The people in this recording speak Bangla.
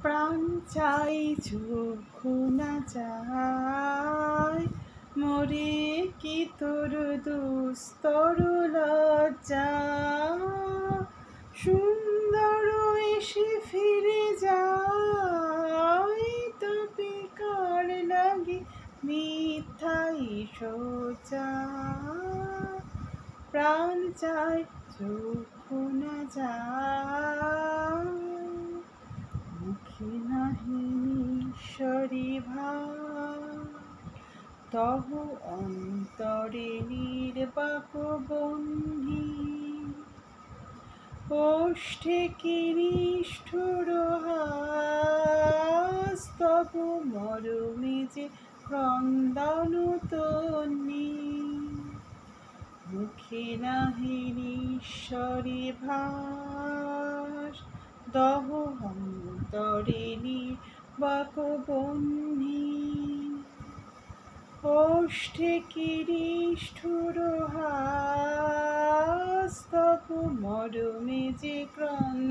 প্রাণ চাই চক্ষু না চাই মরে কি তোর দুস্তর লজ্জা সুন্দর এসে ফিরে যায় তবে কার লাগে মিথ্যাই সোজা প্রাণ চাই চক্ষু না যায় মুখে নাহি ঈশ্বরী ভাব তহ অন্তরে নির্বাক বন্ধি ওষ্ঠে কি নিষ্ঠুর হাস তব মরমে যে ক্রন্দন তন্নি মুখে নাহি ঈশ্বরী ভাস দহ অন্তরে নির্বাক বন্ধি ওষ্ঠে কি নিষ্ঠুর হাস তব মরমে যে ক্রন্দন